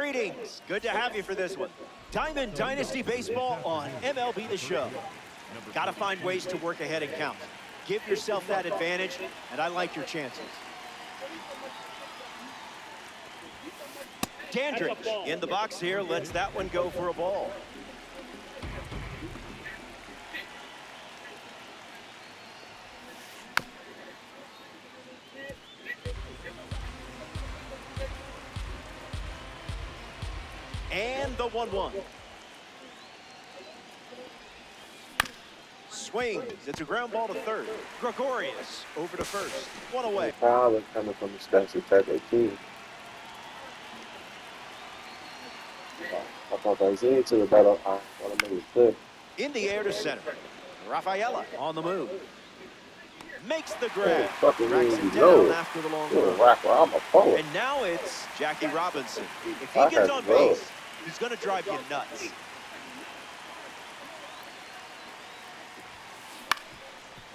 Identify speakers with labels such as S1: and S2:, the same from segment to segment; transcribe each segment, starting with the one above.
S1: Greetings. Good to have you for this one. Diamond Dynasty Baseball on MLB The Show. Got to find ways to work ahead and count. Give yourself that advantage, and I like your chances. Dandridge in the box here, lets that one go for a ball. And the 1-1. Swings. It's a ground ball to third. Gregorius over to first. One away.
S2: Power coming from the Spencer type of team. I thought that was into the battle. I want to make it clear.
S1: In the air to center. Rafaela on the move. Makes the grab. Tracks it down after the long run. And now it's Jackie Robinson. If he gets on base, he's going to drive you nuts.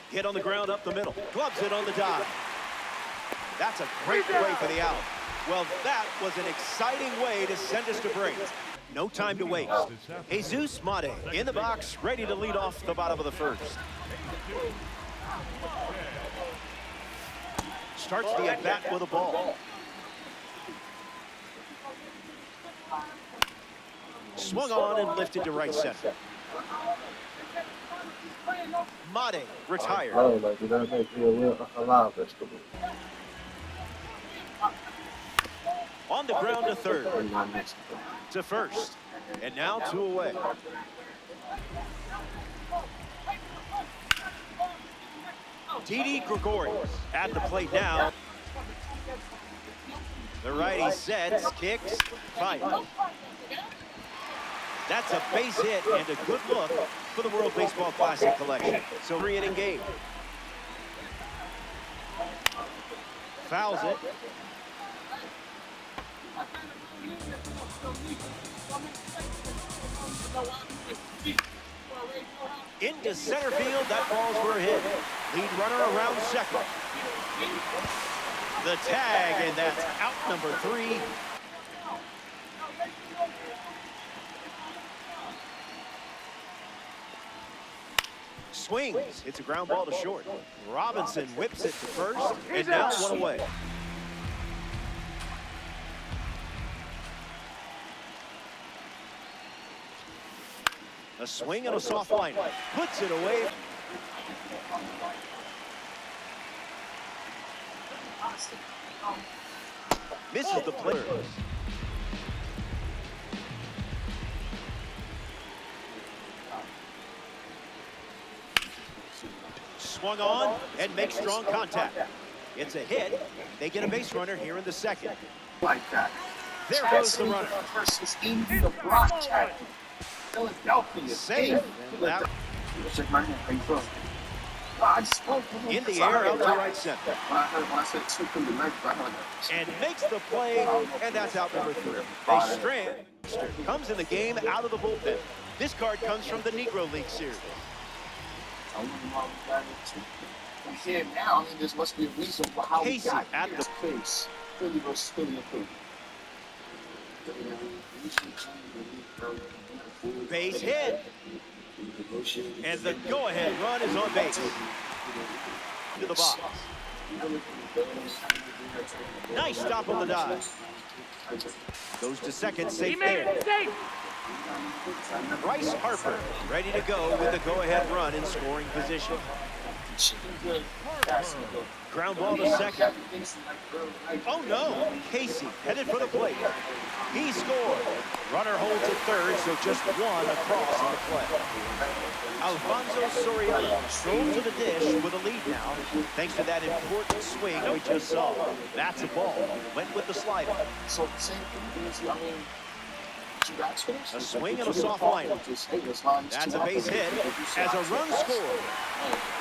S1: Hit on the ground up the middle. Gloves it on the dive. That's a great play for the out. Well, that was an exciting way to send us to break. No time to waste. Jesus Mate in the box, ready to lead off the bottom of the first. Starts the at-bat with a ball. Swung on and lifted to right center. Mate retired.
S2: Oh, like, did that make me a live vegetable?
S1: On the ground to third. To first. And now 2 away. Didi Gregorius at the plate now. The righty sets, kicks, fires. That's a base hit and a good look for the World Baseball Classic collection. So 3-inning game. Fouls it. Into center field, that ball's for a hit. Lead runner around second. The tag, and that's out number 3. Swings, it's a ground ball to short. Robinson whips it to first, and now 1 away. A swing and a soft line. Puts it away. Misses the play. Swung on and makes strong contact. It's a hit. They get a base runner here in the second.
S3: Like that.
S1: There goes the runner.
S3: Versus in the Brock Philadelphia.
S1: Safe.
S3: Shake my hand. How you feeling?
S1: In the air out to right center.
S3: When I said 2 through the knife, I had
S1: And makes the play, and that's out number 3. They strand. Comes in the game out of the bullpen. This card comes from the Negro League Series.
S3: I'm here now, and there must be a reason for how we
S1: Casey
S3: got
S1: at
S3: here.
S1: the
S3: Face. Philly versus Philly and Philly.
S1: Base hit. And the go-ahead run is on base. To the box. Nice stop on the dive. Goes to second, safe there. Bryce Harper ready to go with the go-ahead run in scoring position. Ground ball to second. Oh no, Casey headed for the plate. He scored. Runner holds at third, so just 1 across on the play. Alfonso Soriano strolls to the dish with a lead now, thanks to that important swing we just saw. That's a ball. Went with the slider.
S3: So same thing is, I mean,
S1: a swing and a soft line. That's a base hit as a run scored.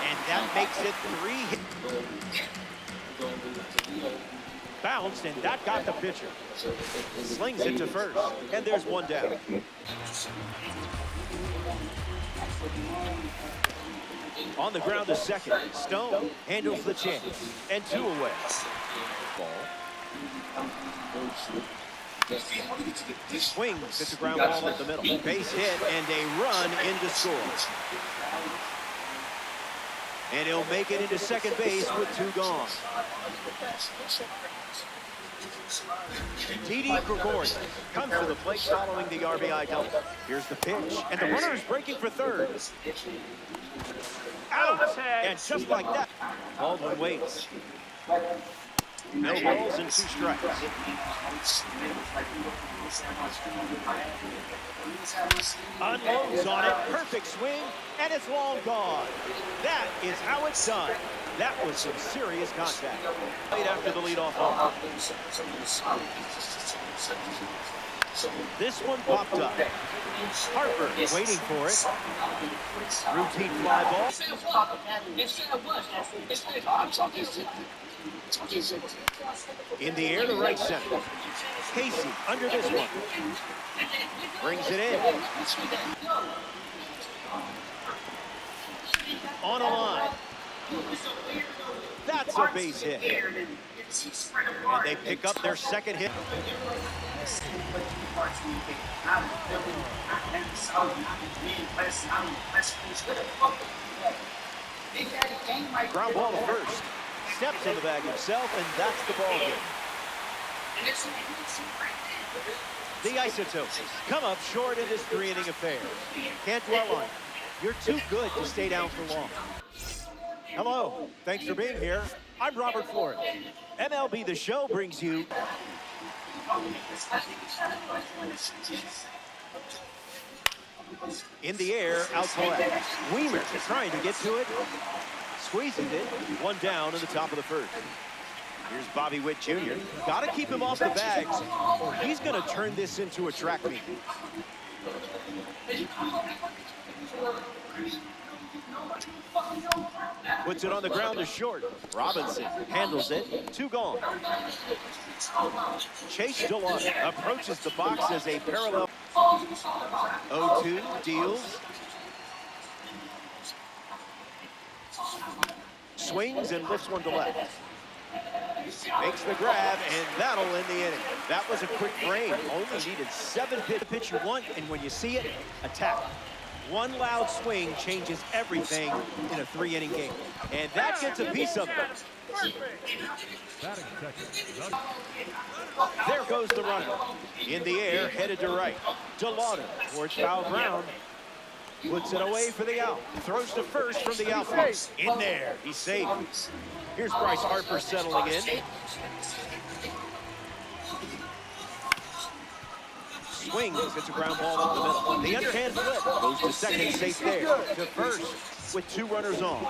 S1: And that makes it 3 hits. Bounced, and that got the pitcher. Slings it to first, and there's 1 down. On the ground to second. Stone handles the chance, and 2 away. Ball. Swings at the ground ball up the middle. Base hit and a run in to score. And he'll make it into second base with 2 gone. Didi Gregorius comes to the plate following the RBI double. Here's the pitch, and the runner is breaking for third. Out! And just like that, Baldwin waits. No balls and 2 strikes. Unloads on it, perfect swing, and it's long gone. That is how it's done. That was some serious contact. Right after the leadoff home. This one popped up. Harper waiting for it. Routine fly ball. In the air to right center. Casey under this one. Brings it in. On a line. That's a base hit. And they pick up their second hit. Ground ball to first. Steps in the bag himself, and that's the ball game. The Isotopes come up short in this 3-inning affair. Can't dwell on it. You're too good to stay down for long. Hello, thanks for being here. I'm Robert Flores. MLB The Show brings you in the air, out to left. Weimer trying to get to it. Squeezes it. 1 down in the top of the first. Here's Bobby Witt Jr. Got to keep him off the bags, or he's going to turn this into a track meet. Puts it on the ground to short. Robinson handles it. 2 gone. Chase Dillon approaches the box as a parallel. 0-2 deals. Swings and lifts one to left. Makes the grab, and that'll end the inning. That was a quick frame. Only needed 7 pitch you want, and when you see it, attack. One loud swing changes everything in a 3-inning game. And that gets a piece of it. There goes the runner. In the air, headed to right. DeLauder towards foul ground. Puts it away for the out. Throws to first from the outfield. In there. He's safe. Here's Bryce Harper settling in. Swings. It's a ground ball up the middle. The underhand flip. Goes to second, safe there. To first with 2 runners on.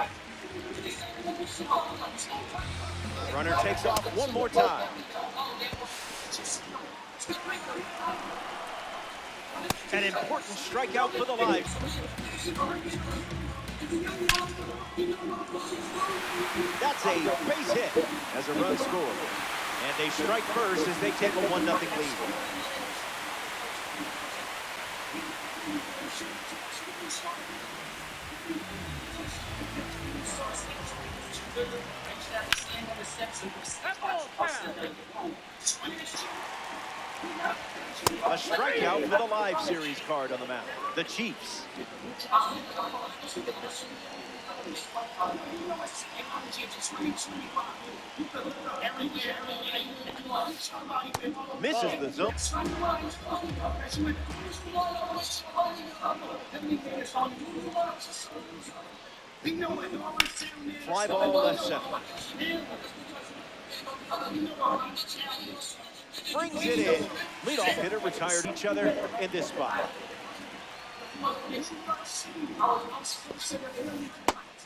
S1: Runner takes off one more time. An important strikeout for the Lions. That's a base hit as a run scored. And they strike first as they take a 1-0 lead. A strikeout for the live series card on the mound. The Chiefs. Misses the zone. Fly ball left center. Brings it in. Leadoff hitter retired each other in this spot.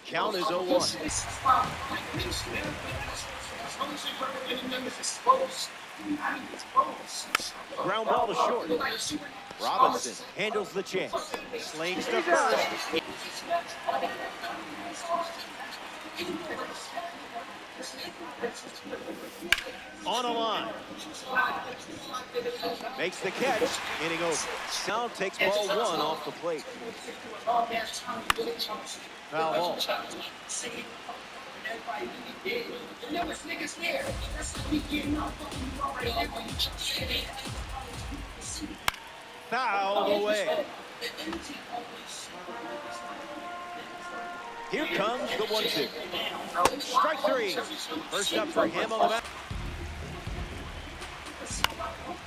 S1: Count is 0-1. Ground ball to short. Robinson handles the chance. Slings to first. On a line. Makes the catch. Inning over. Now takes ball 1 off the plate. Foul ball. fouled away. Here comes the 1-2. Strike three. First up for him on the mound.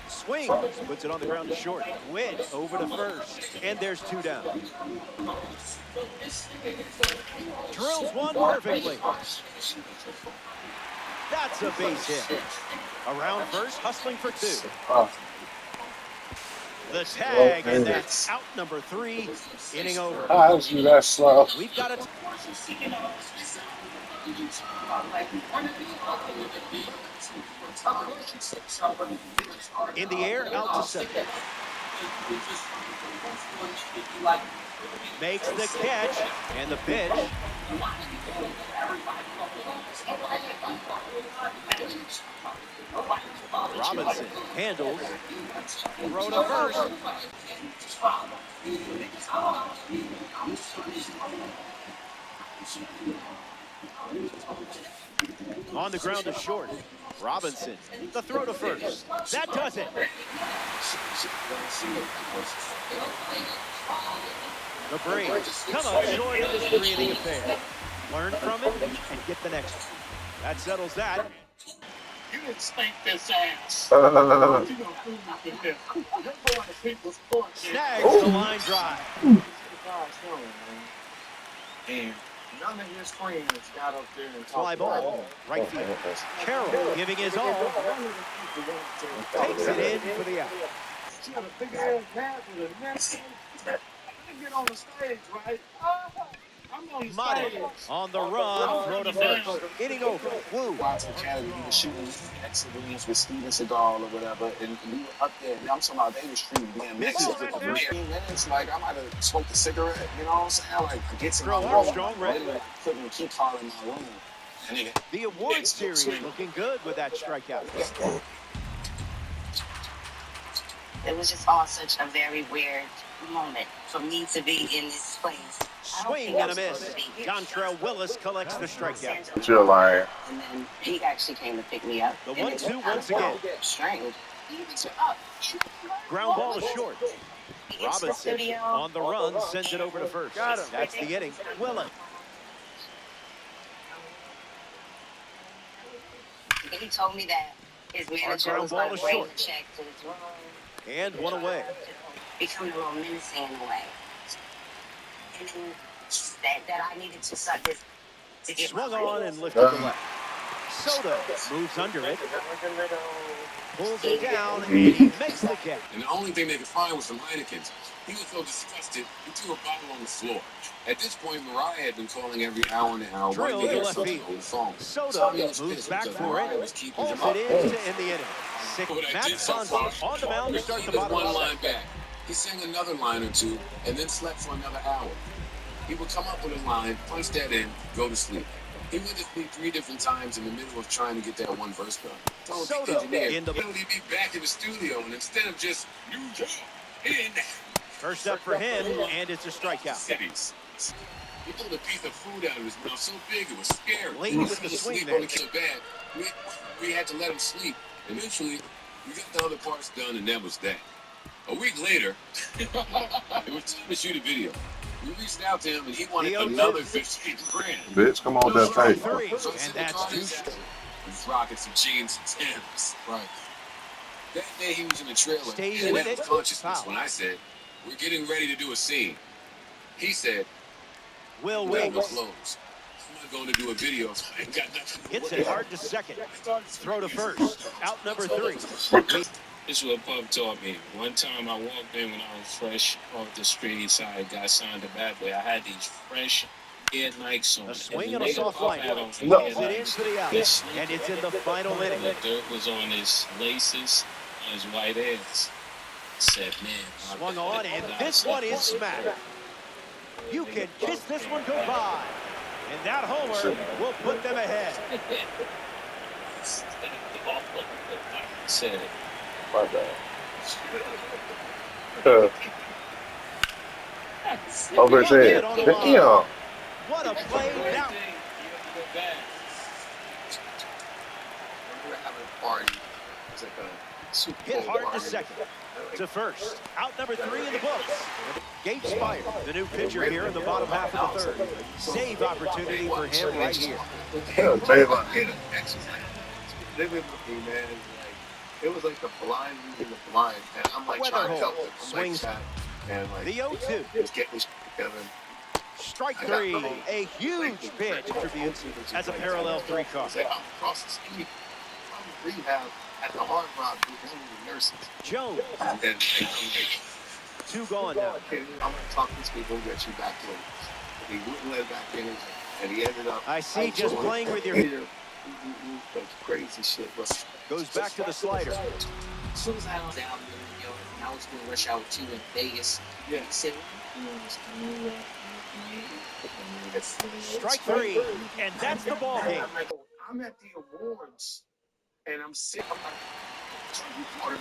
S1: Swings, puts it on the ground to short. Witt over to first, and there's 2 down. Drills one perfectly. That's a base hit. Around first, hustling for 2. The tag, and that's out number 3, inning over.
S2: How is you that slow?
S1: We've got it. In the air, out to second. Makes the catch, and the pitch. Robinson handles. Throw to first. On the ground to short. Robinson, the throw to first. That does it. The Braves come up short in this 3-inning affair. Learn from it and get the next one. That settles that.
S3: You didn't spank this ass.
S1: Snags the line drive.
S3: And none of his friends got up there and
S1: Fly ball, right field. Carroll giving his all. Takes it in for the out.
S3: She got a big ass hat with a neck. I didn't get on the stage, right? I'm on the
S1: Muddy
S3: stage.
S1: on the run, throw to first. Inning over. Woo.
S3: Watson Academy, he was shooting excellence with Steven Seagal or whatever, and we were up there. I'm talking about they were shooting damn next to 15 minutes. Like, I might have smoked a cigarette, you know what I'm saying? Like, I get to my room.
S1: Armstrong ready.
S3: I couldn't keep calling my room. And nigga,
S1: The award series looking good with that strikeout.
S4: It was just all such a very weird moment for me to be in this place.
S1: Swing and a miss. Dontrell Willis collects the strikeout.
S2: You're lying.
S4: And then he actually came to pick me up.
S1: The
S4: And it
S1: 1-2
S4: was
S1: once again.
S4: strange.
S1: Ground ball to short.
S4: He gets to the
S1: Robinson
S4: studio.
S1: on the run, sends it over to first. That's the inning. Willis.
S4: And he told me that his manager was
S1: ground
S4: going
S1: ball
S4: to
S1: is
S4: bring
S1: short.
S4: the check to his room.
S1: And one away.
S4: Becoming a little menacing in a way. And then said that I needed to suck this to get
S1: Swung
S4: my
S1: on
S4: money.
S1: and lifted the left. Soto moves under it. Pulls it down, and he makes the catch.
S5: And the only thing they could find was some Heinekens. He was so disgusted, he threw a bottle on the floor. At this point, Mariah had been calling every hour and an hour,
S1: Drill
S5: wanting to
S1: to
S5: get
S1: left
S5: something
S1: field.
S5: on the phone.
S1: Soto
S5: Tommy was
S1: moves
S5: pissed
S1: back
S5: because
S1: for
S5: Mariah
S1: it.
S5: was keeping him
S1: Holds
S5: up.
S1: it in to end the inning.
S5: What I
S1: Matt
S5: did so
S1: Johnson
S5: far,
S1: on the mound to start the
S5: he was
S1: bottom
S5: one
S1: of the
S5: line
S1: second.
S5: back. He sang another line or two, and then slept for another hour. He would come up with a line, punch that in, go to sleep. He went to sleep 3 different times in the middle of trying to get that one verse done. Told the
S1: Soto
S5: engineer,
S1: in the-
S5: he'll leave me back in the studio, and instead of just New York, in
S1: First up for him, and it's a strikeout.
S5: cities. He pulled a piece of food out of his mouth so big it was scary.
S1: Late
S5: He
S1: with
S5: was
S1: the
S5: gonna
S1: swing
S5: sleep
S1: there.
S5: on the kill bad. We had to let him sleep. Eventually, we got the other parts done, and that was that. A week later, it was time to shoot a video. We reached out to him, and he wanted
S1: The 0-2.
S5: another 15 grand.
S2: Bitch, come on that
S1: Strike
S2: tape.
S1: three,
S5: So I
S1: and
S5: said the
S1: that's
S5: car
S1: two.
S5: is He's rocking some jeans and Timbs. Right. That day he was in the trailer.
S1: Stays
S5: in
S1: with
S5: his
S1: it.
S5: consciousness
S1: Foul.
S5: when I said, we're getting ready to do a scene. He said,
S1: Will
S5: well, we're
S1: Wings
S5: closed. I'm not going to do a video if I ain't got nothing to
S1: hits
S5: work
S1: it
S5: on."
S1: hard to second. Throw to first. Out number 3.
S6: This is what Puff taught me. One time I walked in when I was fresh off the streets. I got signed to Bad Boy. I had these fresh Air Nikes on.
S1: A swing
S6: the
S1: and a
S6: nigga
S1: soft
S6: Puff
S1: line.
S6: had on some
S2: No.
S6: Air
S1: Pulls it in
S6: Nikes.
S1: for the out.
S6: This
S1: And it's in the final inning.
S6: The dirt was on his laces, on his white airs. I said, man. my
S1: Swung
S6: bad.
S1: on, and this one is smacked. You can kiss this one goodbye. And that homer will put them ahead.
S6: Said,
S2: My bad. Over his head. Damn.
S1: What a play now.
S3: We were having a party. It was like a
S1: Hit hard to second. To first. Out number 3 in the books. Gabe Spire, the new pitcher here in the bottom half of the third. Save opportunity for him right here.
S3: Living with me, man. It was like the blind leading the blind, and I'm like trying to help them.
S1: Swings.
S3: And like
S1: The 0-2.
S3: just get this together.
S1: Strike 3. A huge pitch contributes as a parallel 3 card.
S3: I'm across the street. I'm in rehab at the Hard Rock with the nurses.
S1: Jones.
S3: And then
S1: 2 gone now.
S3: I'm gonna talk to these people, get you back in. He wouldn't let it back in, and he ended up.
S1: I see, just playing with your
S3: here. That's crazy shit. But
S1: goes back to the slider.
S7: As soon as I was down there, I was doing Rush Hour 2 in Vegas.
S3: Yeah.
S7: He said,
S1: Strike 3, and that's the ball game.
S3: I'm at the awards, and I'm sitting. I'm like,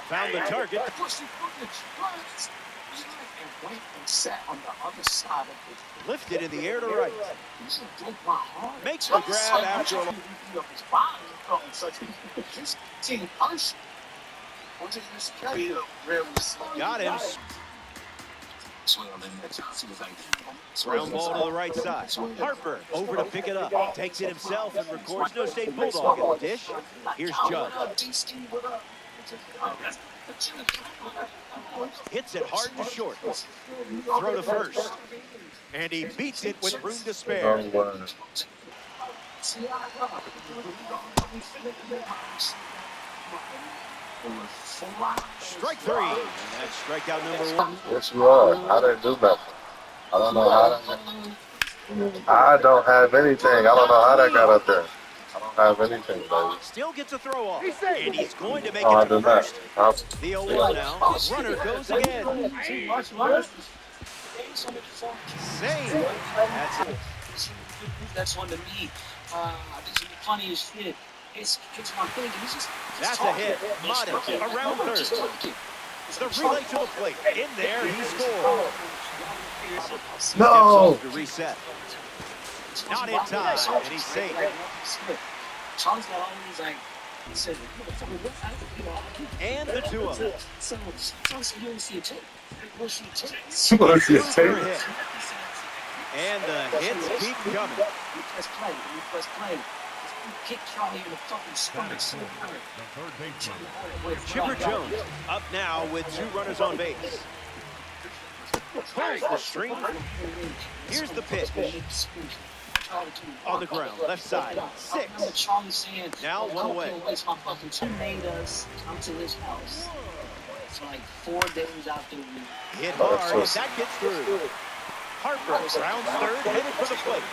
S1: Found the target.
S3: And went and sat on the other side of the.
S1: Lifted in the air to right.
S3: Broke my heart.
S1: Makes the grab after a got him. Ground ball to the right side. Harper over to pick it up. Takes it himself and records no state bulldog in the dish. Here's Judd. Hits it hard to short. Throw to first. And he beats it with room to spare. Strike 3. And that's strikeout number 1.
S2: Yes, you are. I didn't do nothing. I don't know how that. I don't have anything. I don't know how that got up there. I don't have anything, baby.
S1: Still gets a throw off. And he's going to make
S2: Oh, I
S1: it to
S2: did not.
S1: first. The 0-1 now. Runner goes again. Save. That's it.
S7: that's on the me. This is funny as shit. It's my thing.
S1: That's a hit. Modest around third. The relay to the plate. In there, he scored.
S2: No.
S1: To reset. Not in time, and he's safe.
S7: Charles got always like, he said,
S1: And the 2-0.
S7: so sometimes you don't see a tape. We'll see a tape.
S2: You want to see a
S1: Goes for a
S2: tape?
S1: hit. And the hits keep coming.
S7: You press play. Kick Charlie in the fucking stomach so hard.
S1: Chipper Jones up now with 2 runners on base. Pulls the string. Here's the pitch. On the ground, left side, 6. Now 1 away.
S7: He made us come to his house. It's like 4 days after we
S1: Hit hard, and that gets through. Harper rounds third, headed for the plate.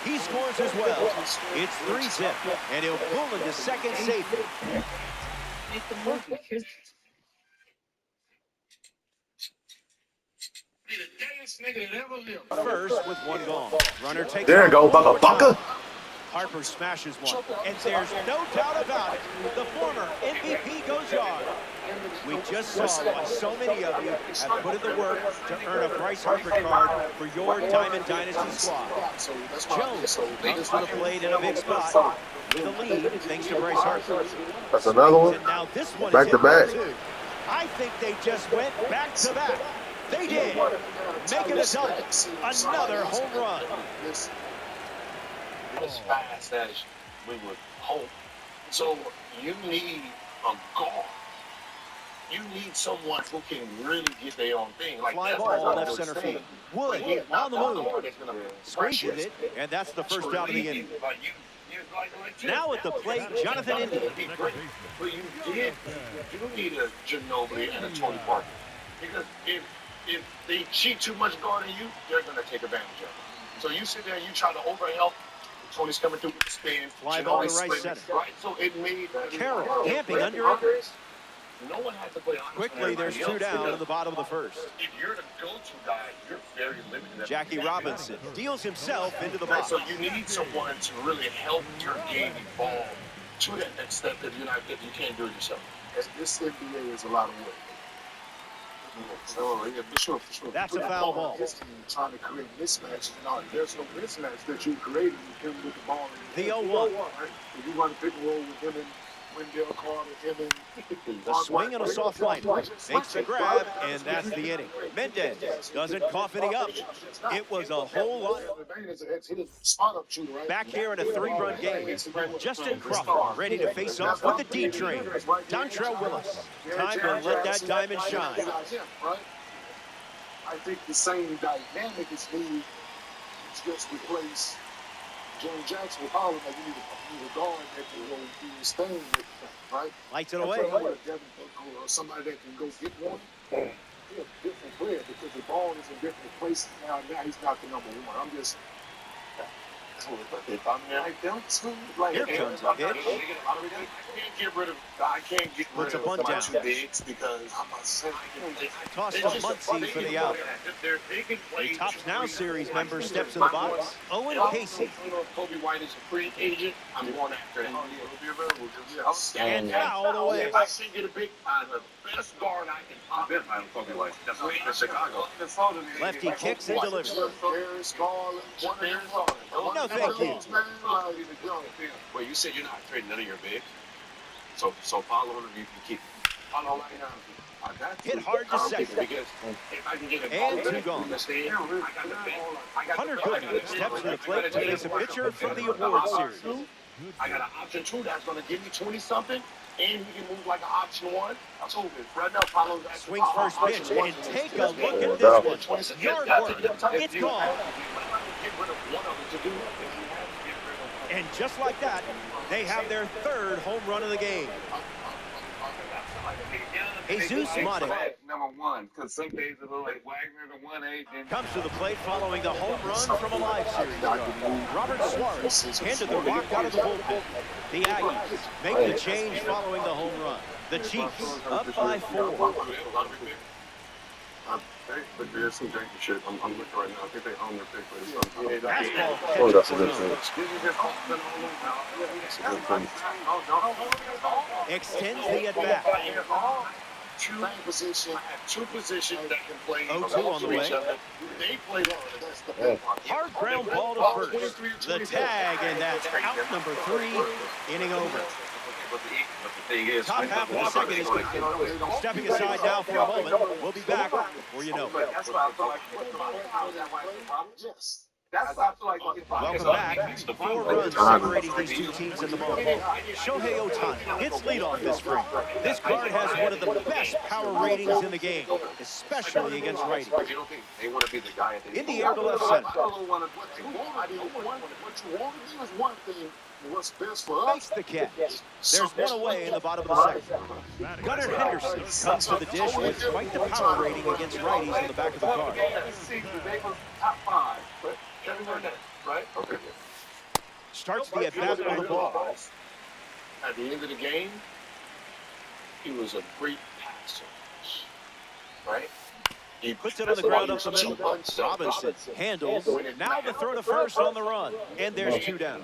S1: He scores as well. It's 3-zip, and he'll pull into second safely.
S7: make the movie.
S1: First with 1 gone. Runner takes
S2: There you go,
S1: off
S2: Baka.
S1: Harper smashes one, and there's no doubt about it. The former MVP goes yard. We just saw why so many of you have put in the work to earn a Bryce Harper card for your Diamond Dynasty squad. Jones comes to the plate in a big spot with a lead thanks to Bryce Harper.
S2: That's another one.
S1: And now this one
S2: Back
S1: is
S2: to back.
S1: too. I think they just went back to back. They did. Make it a double. Another home run.
S3: As fast as we would hope. So you need a guard. You need someone who can really get their own thing. Like
S1: Fly
S3: that's
S1: ball
S3: what
S1: left
S3: I'm
S1: center
S3: saying.
S1: field. Wood
S3: But he's
S1: on
S3: not
S1: the
S3: that
S1: move.
S3: guard that's gonna
S1: Squeezes it, and that's the first out of the inning. Now at the plate, Jonathan India.
S3: But you need a Ginobili and a Tony Parker. Because if they cheat too much guarding you, they're going to take advantage of it. So you sit there and you try to overhelp. Tony's coming through with the spin.
S1: Fly ball to
S3: Ginobili
S1: right
S3: spinning,
S1: center.
S3: Right? So it made
S1: Carroll camping under it.
S3: No one had to play honest.
S1: Quickly, there's 2 down in the bottom of the first.
S3: If you're the go-to guy, you're very limited.
S1: Jackie Robinson deals himself into the box.
S3: So you need someone to really help your game evolve to that next step that you can't do it yourself. This NBA is a lot of work. So, yeah, for sure.
S1: That's a foul ball.
S3: Trying to create mismatches. No, there's no mismatch that you created with him with the ball.
S1: The 0-1.
S3: Right? If you want to pick and roll with him Wendell Carter, him and
S1: The swing and a soft liner. Makes the grab, and that's the inning. Mendez doesn't cough any up. It was a whole lot. Back here in a 3-run game, Justin Crawford ready to face off with the D-Train. Dontrelle Willis. Time to let that diamond shine.
S3: I think the same dynamic is needed. It's just replace James Jackson with Holland. Like you need a guard that can go do his thing with the thing, right?
S1: Lights it away.
S3: With a Devin Booker or somebody that can go get one. He's a different player because the ball is in different places now. Now he's not the number one. I'm just. If I'm like them, like
S1: Here comes a pitch.
S3: I can't get
S1: Puts a
S3: rid
S1: bunt
S3: of my
S1: down.
S3: two bigs because I'm not saying
S1: Tossed to Muncy for the out. A Tops Now Series member steps to the box. Owen Casey.
S3: Kobe White is a free agent. I'm going after him.
S1: And fouled away.
S3: I see get a big the best guard I can pop in on Kobe White. That's what in Chicago.
S1: Lefty kicks and delivers.
S3: There's Garland.
S1: No, thank you.
S5: Well, you said you're not trading none of your bigs. So follow him, you can keep.
S1: Hit hard to second.
S5: Because if I can get a
S1: And 2 gone. Hunter Goodman steps to the plate to face a pitcher from the award series.
S3: I got an option 2 that's going to give me 20-something, and he can move like an option 1. So right now, follow that.
S1: Swings first pitch, and take a look at this one. Yard work. It's gone. And just like that, they have their 3rd home run of the game. Jesus Mata
S3: Number 1, because some days it looks like Wagner the 1-8.
S1: comes to the plate following the home run from a live series yard. Robert Suarez handed the rock out of the bullpen. The Aggies make the change following the home run. The Chiefs up by 4.
S3: But there's some janky shit. I'm looking right now. I think they own their pick, but it's
S1: Fastball
S2: Oh, that's
S1: catches
S2: a
S1: the
S2: good
S1: zone.
S2: thing.
S1: Extends the at-bat.
S3: Two positions that can play
S1: 0-2 on the way.
S3: They play that's the big part.
S1: Hard ground ball to first. The tag, and that's out number 3. Inning over.
S5: But the thing is,
S1: Top half of the second is complete. Stepping aside now for a moment. We'll be back before you know it.
S3: That's why I feel like yes. That's why I feel like
S1: Welcome back. 4 runs separating these 2 teams in the ball. Shohei Ohtani hits leadoff this spring. This card has one of the best power ratings in the game, especially against righties.
S5: you don't think they want to be the guy at the
S1: In the air to left center.
S3: what you want to do is one thing. What's best for us?
S1: Makes the catch. There's one away in the bottom of the second. Gunnar Henderson comes to the dish with quite the power rating against righties in the back of the card.
S3: Top 5, but right? Okay.
S1: Starts the at-bat with the ball.
S3: At the end of the game, he was a great passer, right? He
S1: Puts it on the ground up the middle. Robinson handles. Now the throw to first on the run. And there's 2 down.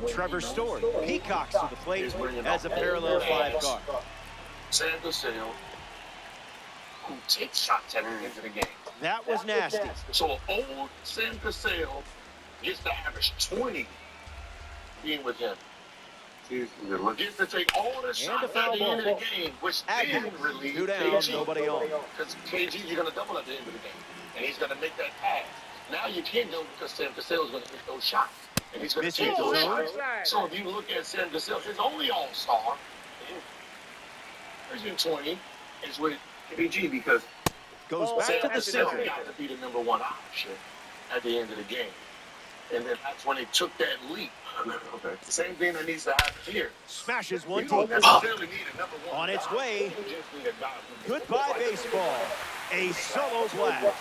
S1: Trevor Story peacocks to the plate as a parallel 5 guard.
S3: Sam Cassell, who takes shots at the end of the game.
S1: That was nasty.
S3: So old Sam Cassell gets to average 20 being with him. Gets to take all the shots at the end of the game, which then really
S1: 2 down,
S3: KG.
S1: nobody on.
S3: Because KG, you're going to double at the end of the game. And he's going to make that pass. Now you can't do it because Sam Cassell is going to make those shots. And he's going to take those shots. So if you look at Sam Cassell, his only all-star, version 20, is with KG because
S1: Goes back
S3: Sam
S1: to the
S3: Cassell
S1: center.
S3: got to be the number 1 option at the end of the game. And then that's when he took that leap. Okay. Same thing that needs to happen here.
S1: Smashes one
S3: You don't
S1: deep.
S3: necessarily need a number 1
S1: On its
S3: guy.
S1: way.
S3: You just need a guy who-
S1: Goodbye baseball. A solo blast.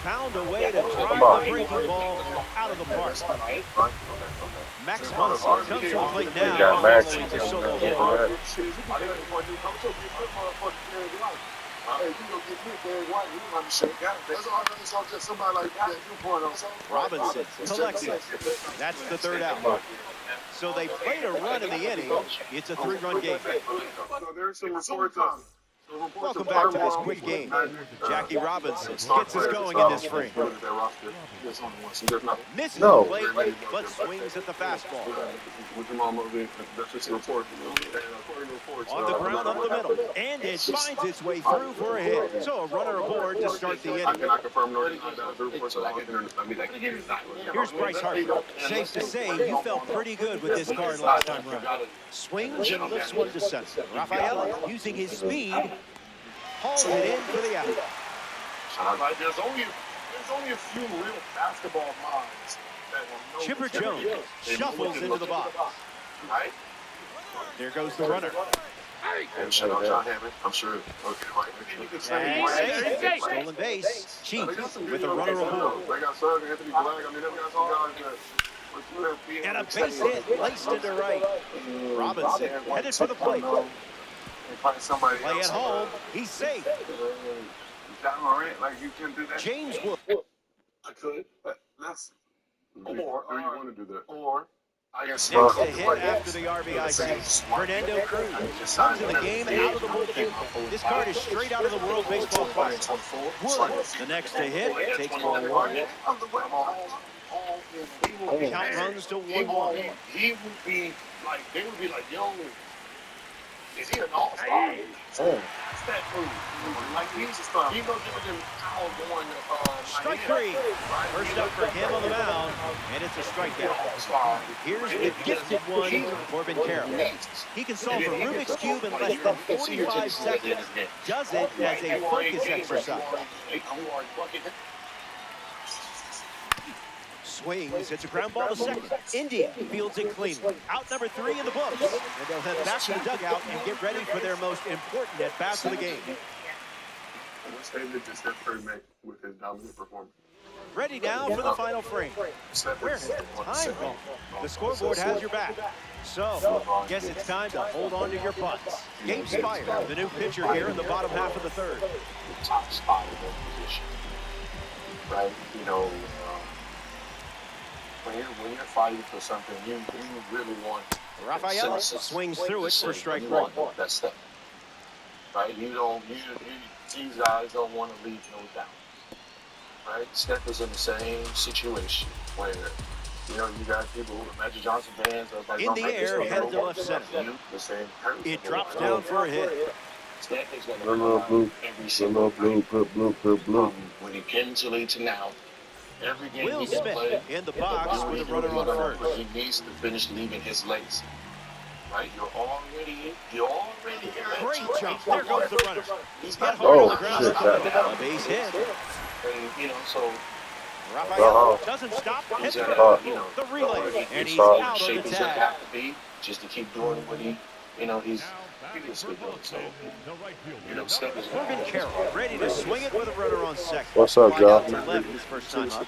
S1: Found a way to drive
S2: on.
S1: the breaking ball out of the park. Max Muncy comes to the plate now
S2: got Max.
S1: following the solo
S2: Yeah.
S1: home.
S3: Hey, you go get me Barry White, you don't understand. That's all I saw just somebody like that. You point on
S1: Robinson collects it. That's the 3rd out. So they played a run in the inning. It's a 3-run game.
S3: So there's some reports on.
S1: Welcome back to this quick game. Jackie Robinson gets us going in this frame. Misses the
S2: No.
S1: plate, but swings at the fastball.
S3: With your mama, that's just a report. And according
S1: On the ground up the middle. And it finds its way through for a hit. So a runner aboard to start the
S2: I
S1: inning.
S2: cannot confirm nor deny that the reports are
S1: Here's Bryce Harper. Safe to say you felt pretty good with this card last time around. Swings and lifts one to center. Rafaela, using his speed, hauls it in for the out.
S2: Like there's only a few real basketball minds that will know.
S1: Chipper Jones shuffles into the box.
S2: Right?
S1: There goes the runner.
S2: And shout out John Hammond, I'm sure. Okay, right.
S1: And safe. Stolen base. Chief with a runner aboard.
S2: They got Sergeant Anthony Black. I mean, they got some guys that.
S1: And a base hit laced into right. Robinson headed for the plate. Play at home. He's safe.
S2: Like you can do that.
S1: James Wood.
S2: I could, but that's. Or you want to do that? Or I guess
S1: Next to hit after the RBI. Fernando Cruz comes in the game out of the bullpen. This card is straight out of the World Baseball Classic. Wood, the next to hit, takes ball one. Count runs to 1-1.
S2: He would be like, they would be like, yo, is he an all-star? That's that move. Like, he's no different than Kyle going to
S1: Strike three. First up for him on the mound, and it's a strikeout. Here's the gifted one, Corbin Carroll. He can solve a Rubik's Cube in less than 45 seconds. Does it as a focus exercise. Swings, it's a ground ball to second. India fields it cleanly. Out number 3 in the books. And they'll head back to the dugout and get ready for their most important at-bats of the game.
S2: What statement did Steph Curry make with his dominant performance?
S1: Ready now for the final frame. Where has the time gone? The scoreboard has your back. So, guess it's time to hold on to your butts. Gabe Spire, the new pitcher here in the bottom half of the third.
S3: Top spot in that position. Right? You know, when you're fighting for something, you really want.
S1: Rafaela swings through it for strike
S3: you
S1: one.
S3: want that stuff. Right? These guys don't want to leave no doubt. Right? Steph is in the same situation where, you know, you got people who are Magic Johnson fans. Like,
S1: In the air, headed to left center. It drops down for a hit.
S3: Steph is going to come every single blue. When he came to lead to now, every game
S1: Will
S3: he can play
S1: Smith in the box with a runner on first.
S3: He needs to finish leaving his legs. Right? You're already
S1: Great jump. There goes the runner. He's hit hard
S2: Oh,
S1: on the ground.
S2: shit,
S1: A base hit.
S3: And, you know, so
S1: Rafaela doesn't stop. Hits
S3: he's
S1: it.
S3: got to, you know,
S1: The relay. And he's
S2: Sorry.
S1: out on the
S3: shape he's going to
S1: tag.
S3: have to be just to keep doing what he, you know, he's good doing. So, you know, Steph is
S1: Corbin Carroll ready to swing it with a runner on second.
S2: What's up,
S1: Fly
S2: Joe?
S1: out to left his first time up.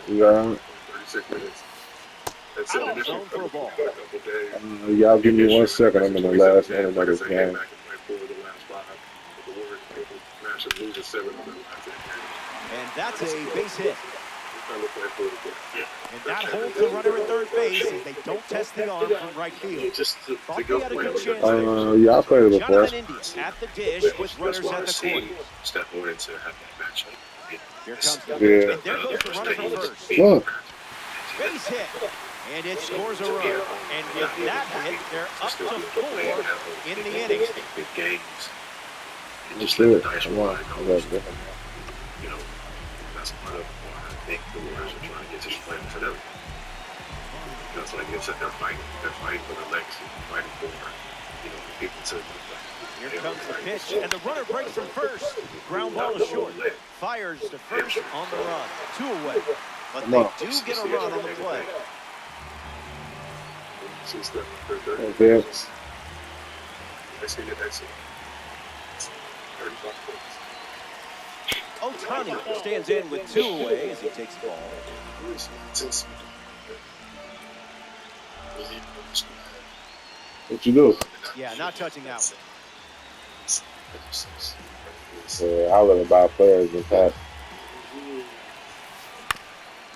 S2: You got it? 36 minutes.
S1: Out of zone for a ball.
S2: Y'all give me 1 second. I'm in the last inning of this game.
S1: And that's a base hit. And that holds the runner at third base as they don't test the arm from right field. Thought they had a good chance there.
S2: Yeah, I played it before.
S1: Jonathan India at the dish with runners at the corner.
S5: Step in to have that matchup.
S1: Here comes the
S2: Yeah.
S1: and there goes the runner from first.
S2: Look.
S1: Base hit. And it scores a run. And with that hit, they're up to 4 in the inning.
S5: Big games.
S2: Just do it. Come on. I got it.
S5: You know, that's part of why I think the Warriors are trying to get this plan for them. Because like I said, they're fighting for the legs, fighting for, you know, the people to.
S1: Here comes the pitch, and the runner breaks from first. Ground ball is short. Fires to first on the run. 2 away. But they do get a run on the play.
S2: Okay.
S1: Ohtani stands in with 2 away as he takes the ball.
S2: What you do?
S1: Yeah, not touching that one.
S2: Yeah, I live about players with that.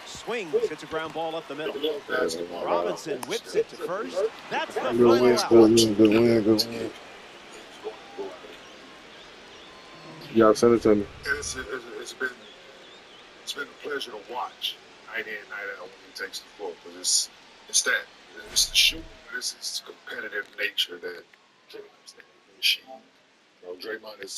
S1: Swings, hits a ground ball up the middle. Robinson whips it to first. That's the
S2: Good
S1: final
S2: win,
S1: out.
S2: good win. Y'all send it to me.
S8: It's been a pleasure to watch night in, night out when he takes the floor because it's the shooting, but it's his competitive nature that Draymond's the machine. You know, Draymond is